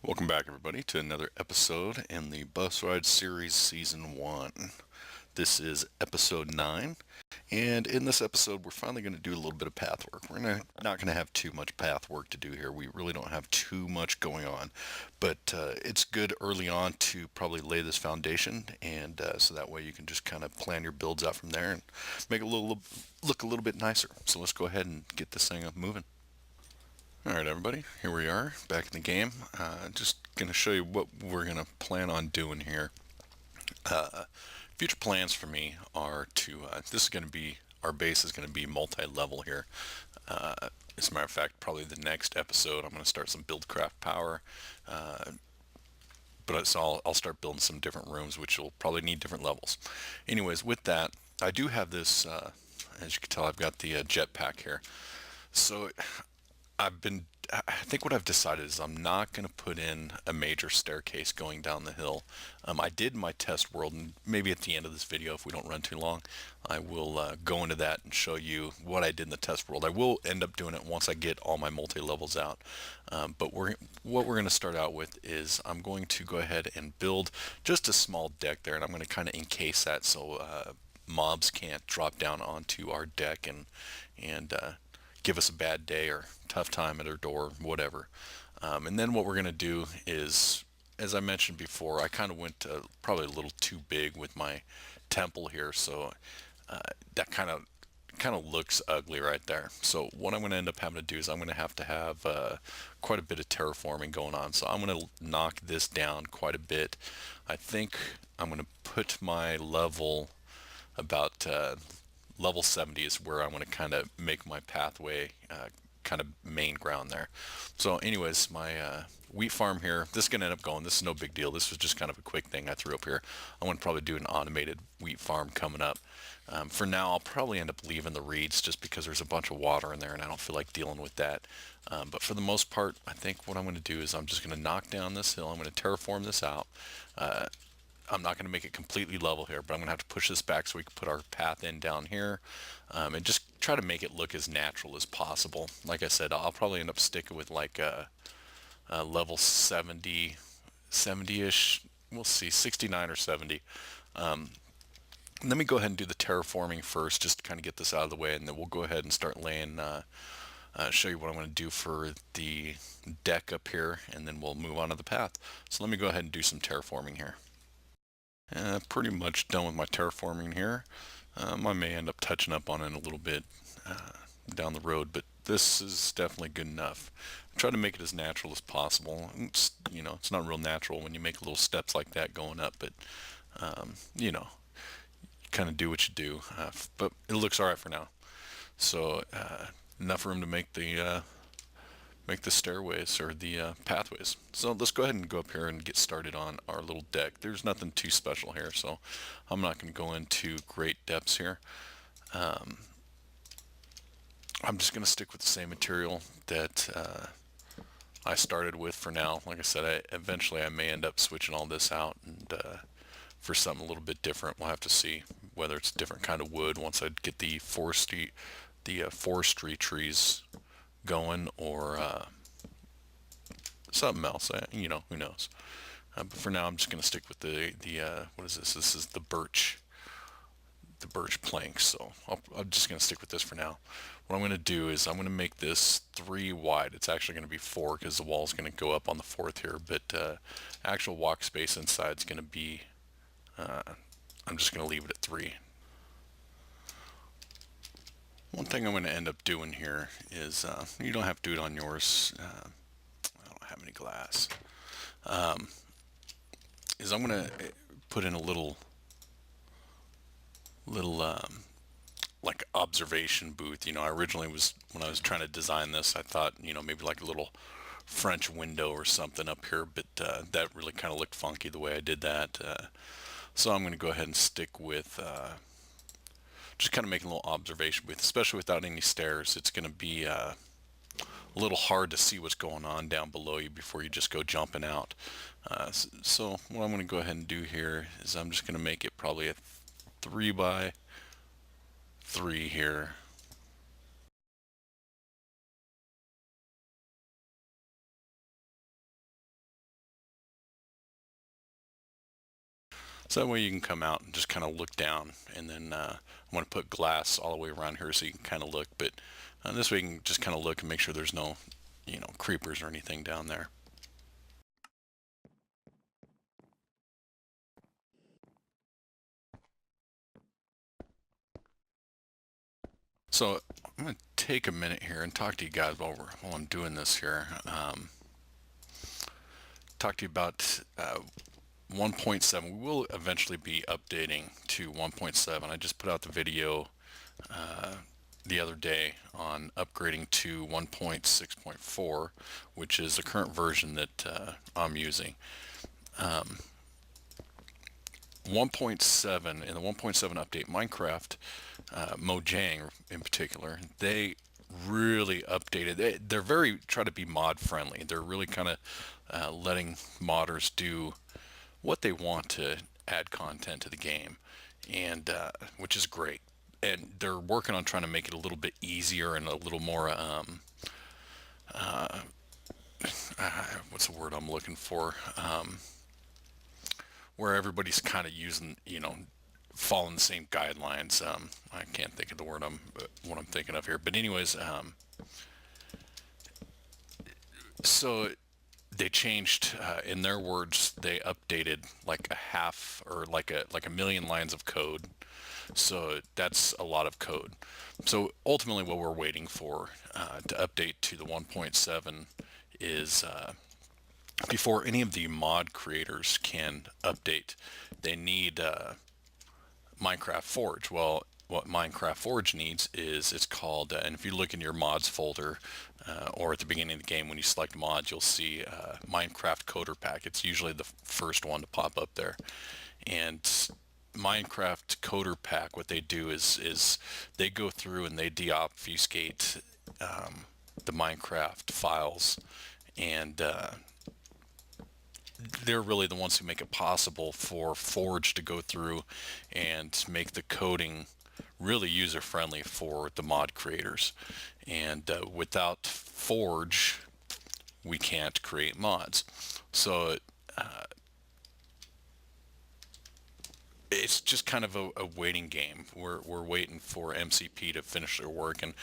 Welcome back, everybody, to another episode in the Bus Ride Series Season 1. This is episode 9, and in this episode, we're finally going to do a little bit of path work. Not going to have too much path work to do here. We really don't have too much going on, but it's good early on to probably lay this foundation, and so that way you can just kind of plan your builds out from there and make it look a little bit nicer. So let's go ahead and get this thing up moving. Alright everybody, here we are, back in the game. Just going to show you what we're going to plan on doing here. Future plans for me are to, this is going to be, our base is going to be multi-level here. As a matter of fact, probably the next episode I'm going to start some Buildcraft Power. But I'll start building some different rooms, which will probably need different levels. Anyways, with that, I do have this, as you can tell, I've got the jetpack here. So I think what I've decided is I'm not going to put in a major staircase going down the hill. I did my test world, and maybe at the end of this video, if we don't run too long, I will go into that and show you what I did in the test world. I will end up doing it once I get all my multi-levels out. But what we're going to start out with is I'm going to go ahead and build just a small deck there, and I'm going to kind of encase that so mobs can't drop down onto our deck and give us a bad day or tough time at our door, whatever. And then what we're going to do is, as I mentioned before, I kind of went probably a little too big with my temple here, so that kind of looks ugly right there. So what I'm going to end up having to do is I'm going to have quite a bit of terraforming going on. So I'm going to knock this down quite a bit. I think I'm going to put my level about level 70 is where I want to kind of make my pathway kind of main ground there. So anyways, my wheat farm here, this is going to end up going, this is no big deal. This was just kind of a quick thing I threw up here. I want to probably do an automated wheat farm coming up. For now, I'll probably end up leaving the reeds just because there's a bunch of water in there and I don't feel like dealing with that. But for the most part, I think what I'm going to do is I'm just going to knock down this hill. I'm going to terraform this out. I'm not going to make it completely level here, but I'm going to have to push this back so we can put our path in down here, and just try to make it look as natural as possible. Like I said, I'll probably end up sticking with like a level 70, 70-ish, we'll see, 69 or 70. Let me go ahead and do the terraforming first, just to kind of get this out of the way, and then we'll go ahead and start laying, show you what I'm going to do for the deck up here, and then we'll move on to the path. So let me go ahead and do some terraforming here. Pretty much done with my terraforming here. I may end up touching up on it a little bit down the road, but this is definitely good enough. I try to make it as natural as possible. It's not real natural when you make little steps like that going up, but you know, kind of do what you do. But it looks all right for now. So enough room to make the stairways or the pathways. So let's go ahead and go up here and get started on our little deck. There's nothing too special here, so I'm not going to go into great depths here. I'm just going to stick with the same material that I started with for now. Like I said, eventually I may end up switching all this out and for something a little bit different. We'll have to see whether it's a different kind of wood once I get the forestry trees going, or something else. Who knows? But for now, I'm just going to stick with the what is this? This is the birch planks. So I'm just going to stick with this for now. What I'm going to do is I'm going to make this 3 wide. It's actually going to be 4 because the wall is going to go up on the 4th here. But actual walk space inside is going to be. I'm just going to leave it at 3. One thing I'm going to end up doing here is, you don't have to do it on yours, I don't have any glass, is I'm going to put in a little like observation booth. I originally when I was trying to design this, I thought, maybe like a little French window or something up here, but that really kind of looked funky the way I did that. So I'm going to go ahead and stick with just kind of making a little observation booth, especially without any stairs. It's going to be a little hard to see what's going on down below you before you just go jumping out. So what I'm going to go ahead and do here is I'm just going to make it probably a 3 by 3 here. So that way you can come out and just kind of look down, and then I'm going to put glass all the way around here so you can kind of look. But this way you can just kind of look and make sure there's no, creepers or anything down there. So I'm going to take a minute here and talk to you guys while I'm doing this here. Talk to you about 1.7. We will eventually be updating to 1.7. I just put out the video the other day on upgrading to 1.6.4, which is the current version that I'm using. 1.7, in the 1.7 update, Minecraft, Mojang in particular, they really updated. They're very try to be mod friendly. They're really kind of letting modders do what they want to add content to the game, and which is great. And they're working on trying to make it a little bit easier and a little more what's the word I'm looking for? Where everybody's kind of using, following the same guidelines. I can't think of the word what I'm thinking of here, but anyways, so they changed, in their words, they updated like a half or like a million lines of code. So that's a lot of code. So ultimately, what we're waiting for to update to the 1.7 is before any of the mod creators can update, they need Minecraft Forge. Well, what Minecraft Forge needs is it's called, and if you look in your mods folder or at the beginning of the game when you select mods, you'll see Minecraft Coder Pack. It's usually the first one to pop up there. And Minecraft Coder Pack, what they do is they go through and they deobfuscate the Minecraft files, and they're really the ones who make it possible for Forge to go through and make the coding really user friendly for the mod creators. And without Forge, we can't create mods. So it's just kind of a waiting game. We're waiting for MCP to finish their work, and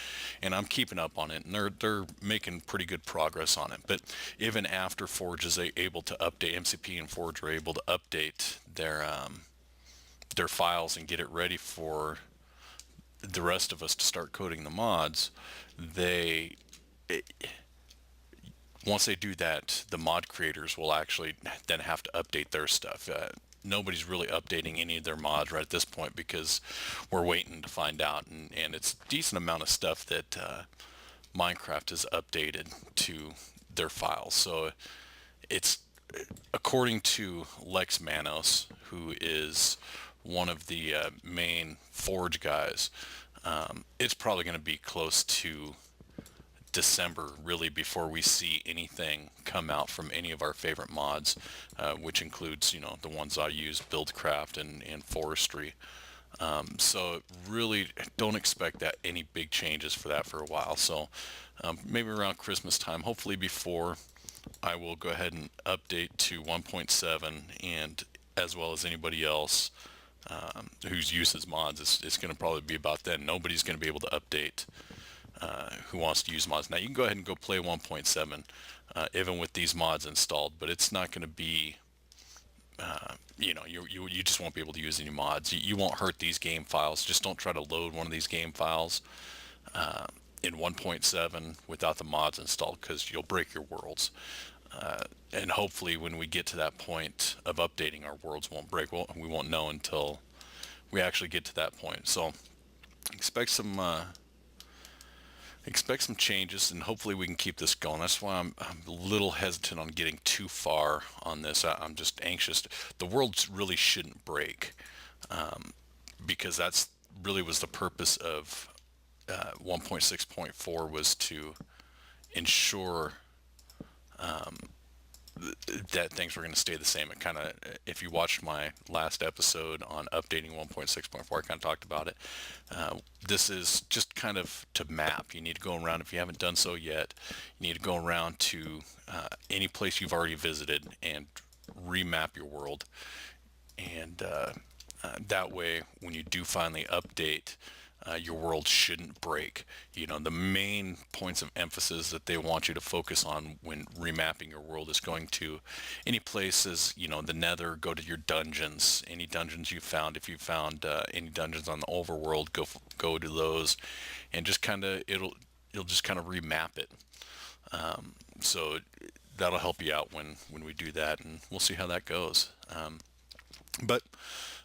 I'm keeping up on it, and they're making pretty good progress on it. But even after Forge is able to update, MCP and Forge are able to update their files and get it ready for the rest of us to start coding the mods. Once they do that, the mod creators will actually then have to update their stuff. Nobody's really updating any of their mods right at this point because we're waiting to find out, and it's a decent amount of stuff that Minecraft has updated to their files. So it's, according to Lex Manos, who is one of the main Forge guys, it's probably going to be close to December really before we see anything come out from any of our favorite mods, which includes the ones I use, Buildcraft and Forestry. So really don't expect that any big changes for that for a while. So maybe around Christmas time, hopefully before, I will go ahead and update to 1.7, and as well as anybody else who's uses mods, it's going to probably be about then. Nobody's going to be able to update who wants to use mods. Now you can go ahead and go play 1.7 even with these mods installed, but it's not going to be you just won't be able to use any mods. You won't hurt these game files. Just don't try to load one of these game files in 1.7 without the mods installed, because you'll break your worlds. And hopefully when we get to that point of updating, our worlds won't break. Well, we won't know until we actually get to that point. So expect some changes, and hopefully we can keep this going. That's why I'm a little hesitant on getting too far on this. I'm just anxious. The world really shouldn't break, because that's really was the purpose of 1.6.4, was to ensure that things were going to stay the same. It kind of, if you watched my last episode on updating 1.6.4, I kind of talked about it. This is just kind of to map. You need to go around, if you haven't done so yet, you need to go around to any place you've already visited and remap your world. and that way, when you do finally update, your world shouldn't break. The main points of emphasis that they want you to focus on when remapping your world is going to any places, the Nether, go to your dungeons, any dungeons you found. If you found any dungeons on the overworld, go to those, and just kind of you'll just kind of remap it. So that'll help you out when we do that, and we'll see how that goes. But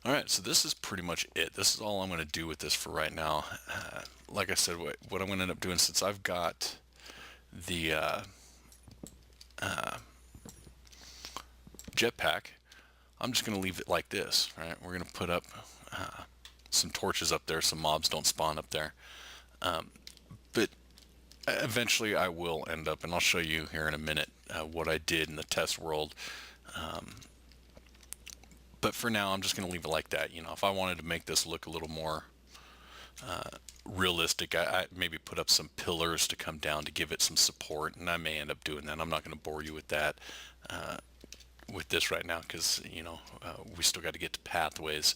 all right, so this is pretty much it. This is all I'm going to do with this for right now. Like I said, what I'm going to end up doing, since I've got the jetpack, I'm just going to leave it like this. Right, we're going to put up some torches up there so mobs don't spawn up there. But eventually I will end up, and I'll show you here in a minute what I did in the test world. But for now, I'm just going to leave it like that. If I wanted to make this look a little more realistic, I maybe put up some pillars to come down to give it some support, and I may end up doing that. I'm not going to bore you with that with this right now, because we still got to get to pathways.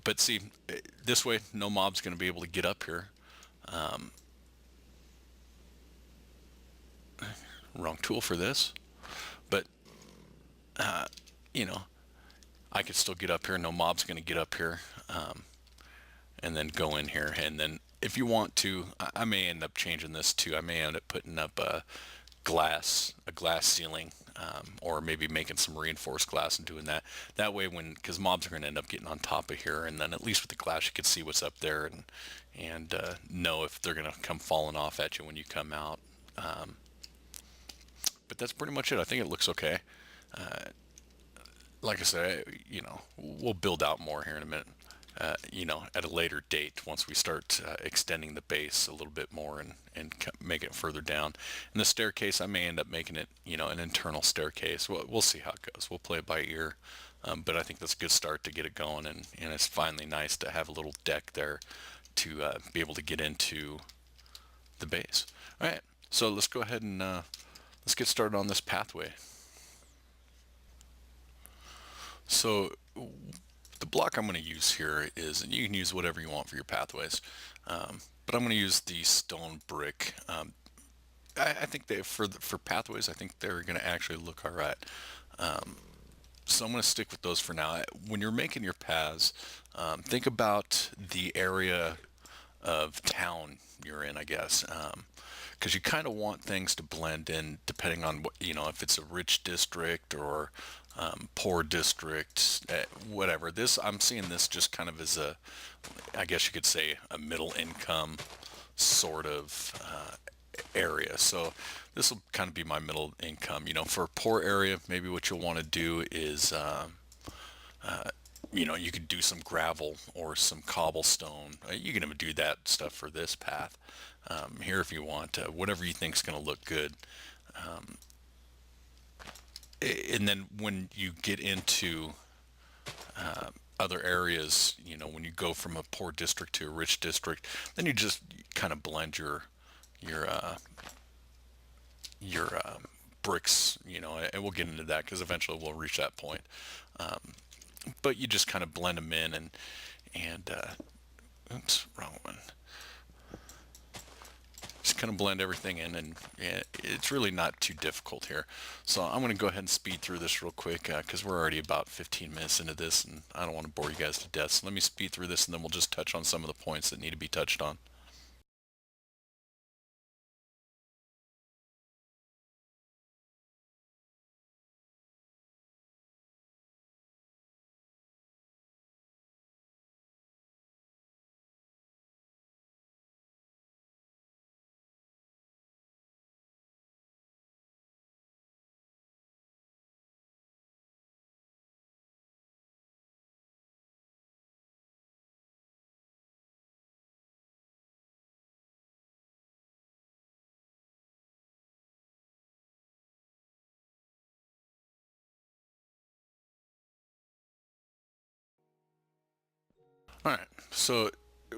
But see, this way, no mob's going to be able to get up here. Wrong tool for this, but you know, I could still get up here. No mob's going to get up here, and then go in here. And then if you want to, I may end up changing this too. I may end up putting up a glass ceiling, or maybe making some reinforced glass and doing that. That way, because mobs are going to end up getting on top of here, and then at least with the glass, you can see what's up there, and know if they're going to come falling off at you when you come out. But that's pretty much it. I think it looks okay. Like I said, we'll build out more here in a minute. At a later date, once we start extending the base a little bit more and make it further down. And the staircase, I may end up making it, an internal staircase. We'll see how it goes. We'll play it by ear. But I think that's a good start to get it going. And it's finally nice to have a little deck there to be able to get into the base. All right, so let's go ahead and let's get started on this pathway. So the block I'm going to use here is, and you can use whatever you want for your pathways, but I'm going to use the stone brick. I think for pathways, I think they're going to actually look all right. So I'm going to stick with those for now. When you're making your paths, think about the area of town you're in, I guess, because you kind of want things to blend in depending on what, if it's a rich district or poor district, whatever. I'm seeing this just kind of as I guess you could say, a middle income sort of area. So this will kind of be my middle income. For a poor area, maybe what you'll want to do is you could do some gravel or some cobblestone. You can even do that stuff for this path here if you want. Whatever you think is going to look good. And then when you get into other areas, when you go from a poor district to a rich district, then you just kind of blend your bricks, and we'll get into that because eventually we'll reach that point. But you just kind of blend them in and oops, wrong one. Just kind of blend everything in, and it's really not too difficult here. So I'm going to go ahead and speed through this real quick because we're already about 15 minutes into this, and I don't want to bore you guys to death. So let me speed through this, and then we'll just touch on some of the points that need to be touched on. All right, so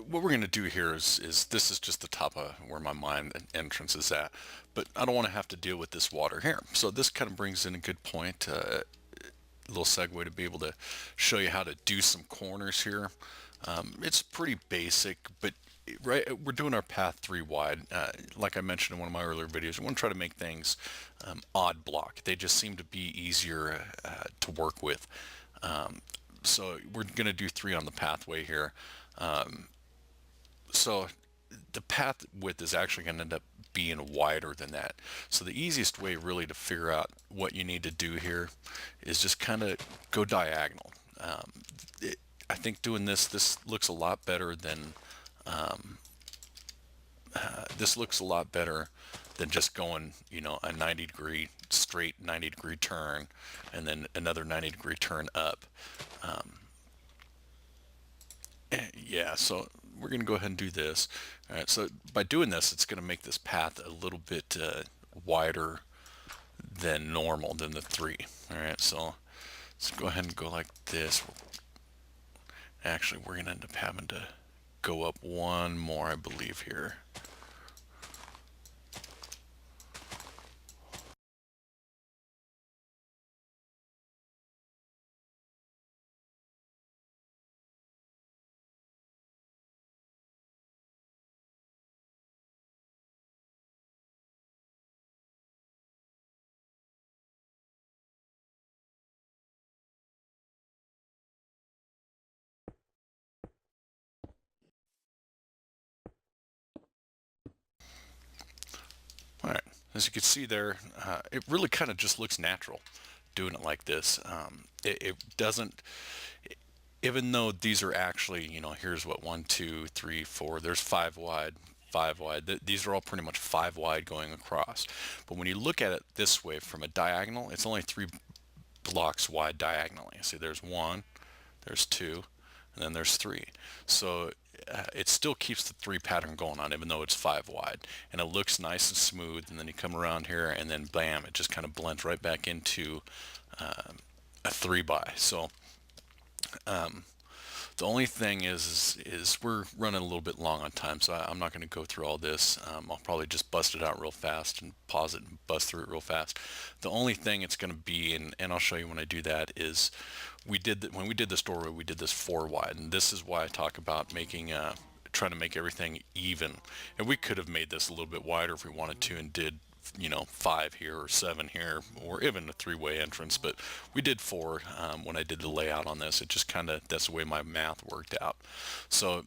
what we're going to do here is this is just the top of where my mine entrance is at, but I don't want to have to deal with this water here. So this kind of brings in a good point. little segue to be able to show you how to do some corners here. It's pretty basic, but right, we're doing our path 3 wide. Like I mentioned in one of my earlier videos, we want to try to make things odd block. They just seem to be easier to work with. So we're going to do 3 on the pathway here. So the path width is actually going to end up being wider than that. So the easiest way really to figure out what you need to do here is just kind of go diagonal. I think doing this looks a lot better than just going, a 90-degree straight 90-degree turn and then another 90-degree turn up. Yeah, so we're going to go ahead and do this. All right, so by doing this, it's going to make this path a little bit wider than normal, than the 3. All right, so let's go ahead and go like this. Actually, we're going to end up having to go up one more, I believe, here. All right, as you can see there, it really kind of just looks natural doing it like this. It doesn't, even though these are actually, here's what, 1, 2, 3, 4, there's 5 wide, 5 wide. These are all pretty much 5 wide going across. But when you look at it this way from a diagonal, it's only 3 blocks wide diagonally. See, there's 1, there's 2, and then there's 3. So it still keeps the 3 pattern going on, even though it's 5 wide, and it looks nice and smooth. And then you come around here, and then bam, it just kind of blends right back into a 3 by. So the only thing is we're running a little bit long on time, so I'm not going to go through all this. I'll probably just bust it out real fast and pause it and bust through it real fast. The only thing it's going to be, and I'll show you when I do that, is when we did this doorway, we did this 4 wide, and this is why I talk about making trying to make everything even. And we could have made this a little bit wider if we wanted to, and did 5 here or 7 here, or even a 3-way entrance, but we did 4 when I did the layout on this. It just kind of, that's the way my math worked out. So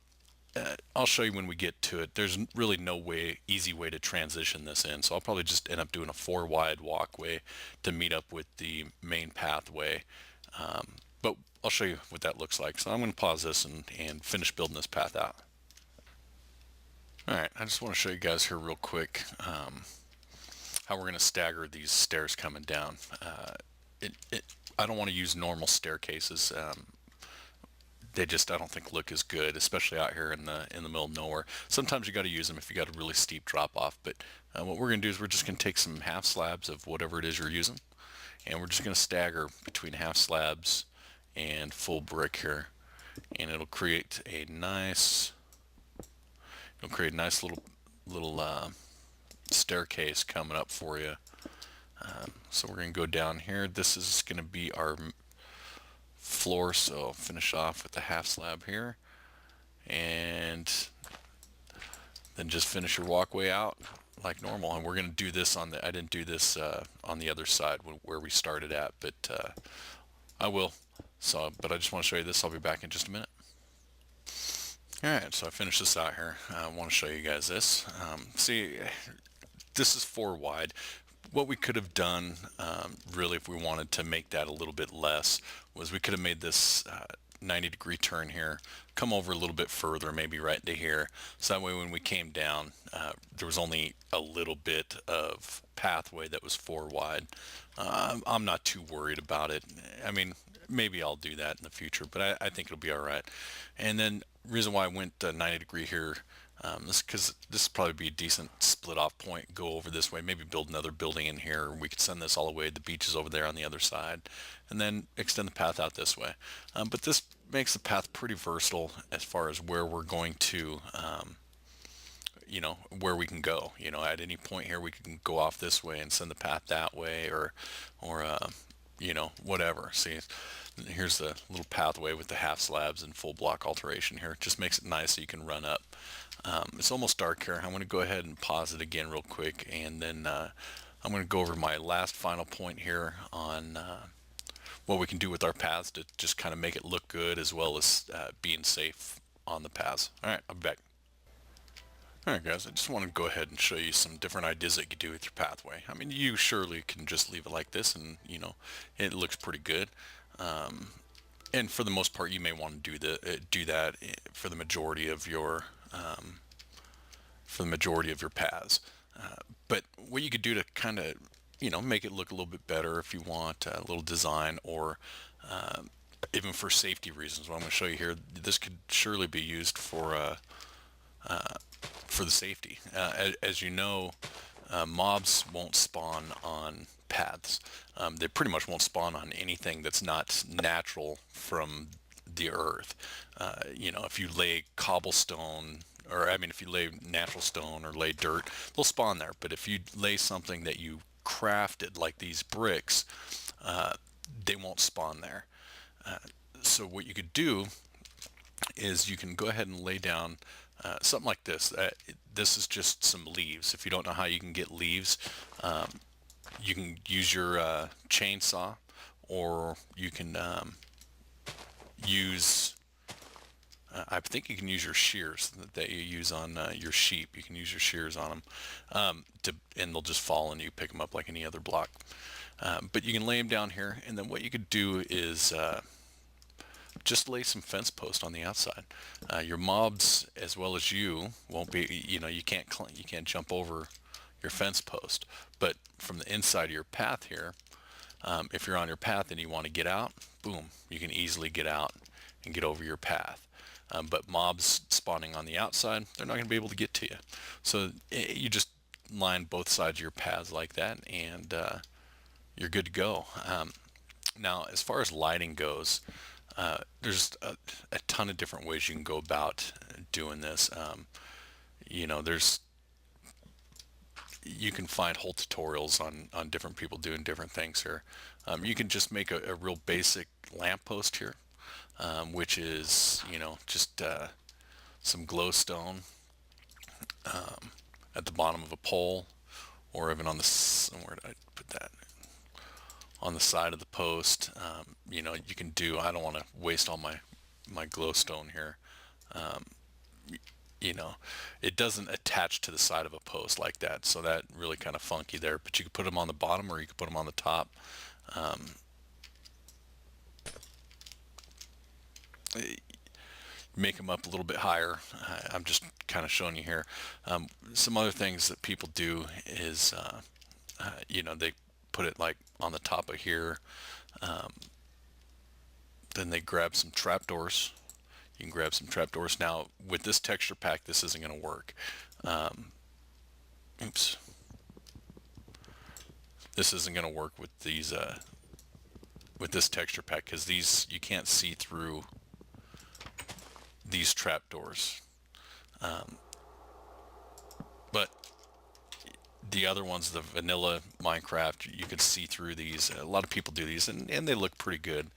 I'll show you when we get to it. There's really no easy way to transition this in, so I'll probably just end up doing a 4 wide walkway to meet up with the main pathway. But I'll show you what that looks like. So I'm going to pause this and finish building this path out. All right, I just want to show you guys here real quick how we're going to stagger these stairs coming down. I don't want to use normal staircases. They just, I don't think, look as good, especially out here in the middle of nowhere. Sometimes you got to use them if you got a really steep drop off. But what we're going to do is we're just going to take some half slabs of whatever it is you're using, and we're just going to stagger between half slabs and full brick here, and it'll create a nice little staircase coming up for you. So we're going to go down here. This is going to be our floor, so I'll finish off with the half slab here, and then just finish your walkway out like normal. And we're going to do this on I didn't do this on the other side where we started at, but I will. So, but I just want to show you this. I'll be back in just a minute. Alright, so I finished this out here. I want to show you guys this. See, this is 4 wide. What we could have done, really, if we wanted to make that a little bit less, was we could have made this 90-degree turn here, come over a little bit further, maybe right to here. So that way when we came down, there was only a little bit of pathway that was 4 wide. I'm not too worried about it. I mean, maybe I'll do that in the future, but I think it'll be all right. And then reason why I went 90-degree here, because this would probably be a decent split off point. Go over this way, maybe build another building in here. We could send this all the way. The beach is over there on the other side, and then extend the path out this way. But this makes the path pretty versatile as far as where we're going to, where we can go. At any point here, we can go off this way and send the path that way, or whatever. See, here's the little pathway with the half slabs and full block alteration here. It just makes it nice so you can run up. It's almost dark here. I'm going to go ahead and pause it again real quick, and then I'm going to go over my last final point here on what we can do with our paths to just kind of make it look good, as well as being safe on the paths. All right, I'm back. All right, guys, I just want to go ahead and show you some different ideas that you can do with your pathway. I mean, you surely can just leave it like this, and it looks pretty good. And for the most part, you may want to do that for the majority of your paths. But what you could do to kind of make it look a little bit better, if you want a little design, or even for safety reasons, what I'm going to show you here, this could surely be used for the safety. As you know, mobs won't spawn on paths. They pretty much won't spawn on anything that's not natural from the earth. If you lay cobblestone, or I mean, if you lay natural stone or lay dirt, they'll spawn there. But if you lay something that you crafted, like these bricks, they won't spawn there. So what you could do is you can go ahead and lay down something like this. This is just some leaves. If you don't know how you can get leaves, you can use your chainsaw, or you can use I think you can use your shears that you use on your sheep. You can use your shears on them, and they'll just fall and you pick them up like any other block. But you can lay them down here, and then what you could do is just lay some fence post on the outside. Your mobs, as well as you, won't be. You can't jump over your fence post. But from the inside of your path here, if you're on your path and you want to get out, boom, you can easily get out and get over your path. But mobs spawning on the outside, they're not going to be able to get to you. So you just line both sides of your paths like that, and you're good to go. Now, as far as lighting goes, there's a ton of different ways you can go about doing this. You can find whole tutorials on different people doing different things here. You can just make a real basic lamppost here, which is just some glowstone at the bottom of a pole, or even on where did I put that? On the side of the post. You can do. I don't want to waste all my glowstone here. It doesn't attach to the side of a post like that, so that really kind of funky there. But you could put them on the bottom, or you could put them on the top. Make them up a little bit higher. I'm just kind of showing you here. Some other things that people do is, they put it like on the top of here. Then they grab some trapdoors. You can grab some trapdoors. Now, with this texture pack, this isn't going to work. Oops. This isn't going to work with these, with this texture pack, because these, you can't see through these trapdoors. But the other ones, the vanilla Minecraft, you can see through these. A lot of people do these, and they look pretty good.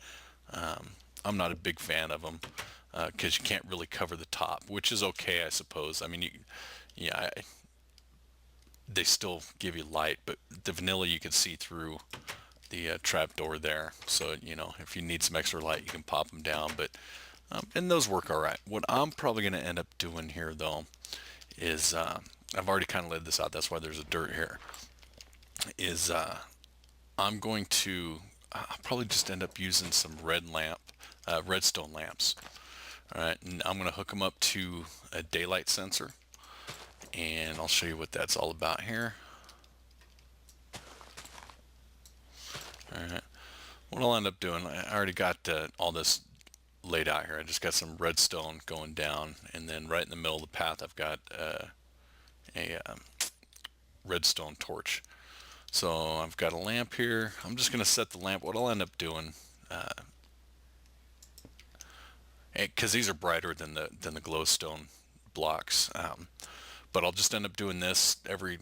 I'm not a big fan of them, because you can't really cover the top, which is okay, I suppose. I mean, they still give you light, but the vanilla, you can see through the trapdoor there. So, if you need some extra light, you can pop them down. But and those work all right. What I'm probably going to end up doing here, though, is I've already kind of laid this out. That's why there's a dirt here. Is I'm going to I'll probably just end up using some redstone lamps. All right, and I'm going to hook them up to a daylight sensor, and I'll show you what that's all about here. All right, what I'll end up doing, I already got all this laid out here. I just got some redstone going down, and then right in the middle of the path, I've got a redstone torch. So I've got a lamp here. I'm just going to set the lamp. What I'll end up doing, because these are brighter than the glowstone blocks, but I'll just end up doing this every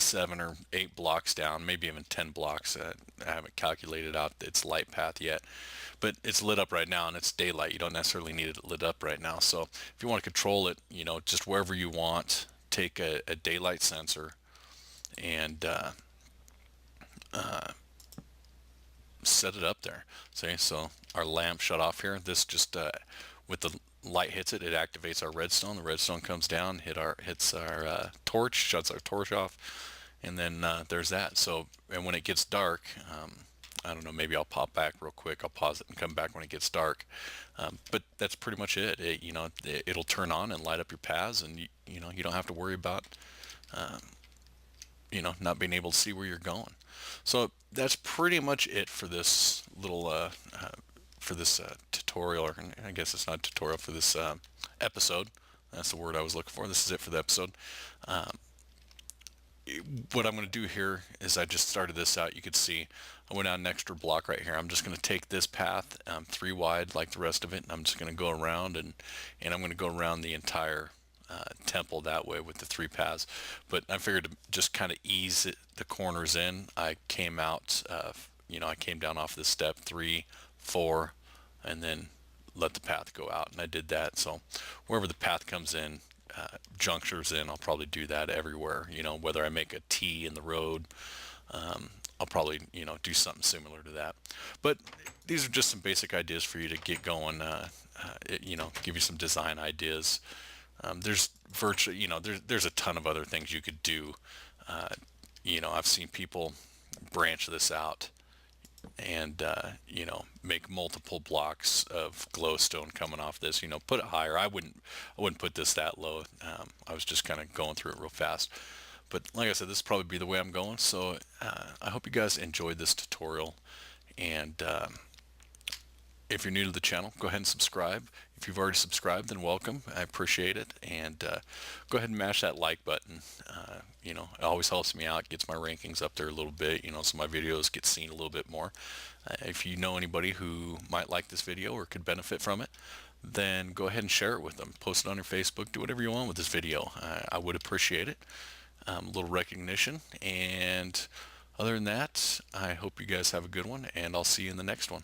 7 or 8 blocks down, maybe even 10 blocks. I haven't calculated out its light path yet, but it's lit up right now and it's daylight. You don't necessarily need it lit up right now. So if you want to control it, just wherever you want, take a daylight sensor and set it up there. See, so our lamp shut off here. This just with the light hits it, it activates our redstone. The redstone comes down, hits our torch, shuts our torch off, and then there's that. So, and when it gets dark, I don't know, maybe I'll pop back real quick. I'll pause it and come back when it gets dark. But that's pretty much it. It'll turn on and light up your paths, and you don't have to worry about not being able to see where you're going. So that's pretty much it for this little tutorial, or I guess it's not a tutorial, for this episode. That's the word I was looking for. This is it for the episode. What I'm going to do here is, I just started this out. You could see I went out an extra block right here. I'm just going to take this path 3 wide like the rest of it, and I'm just going to go around and I'm going to go around the entire temple that way with the 3 paths. But I figured to just kind of ease the corners in, I came out, I came down off this step 3, 4, and then let the path go out, and I did that. So wherever the path comes in, junctures in, I'll probably do that everywhere. Whether I make a T in the road, I'll probably do something similar to that. But these are just some basic ideas for you to get going. Give you some design ideas. There's virtually, there's a ton of other things you could do. I've seen people branch this out and make multiple blocks of glowstone coming off this. Put it higher. I wouldn't put this that low. I was just kind of going through it real fast, but like I said, this will probably be the way I'm going. So I hope you guys enjoyed this tutorial, and if you're new to the channel, go ahead and subscribe. If you've already subscribed, then welcome. I appreciate it. And go ahead and mash that like button. It always helps me out, gets my rankings up there a little bit, so my videos get seen a little bit more. If you know anybody who might like this video or could benefit from it, then go ahead and share it with them. Post it on your Facebook. Do whatever you want with this video. I would appreciate it. A little recognition. And other than that, I hope you guys have a good one, and I'll see you in the next one.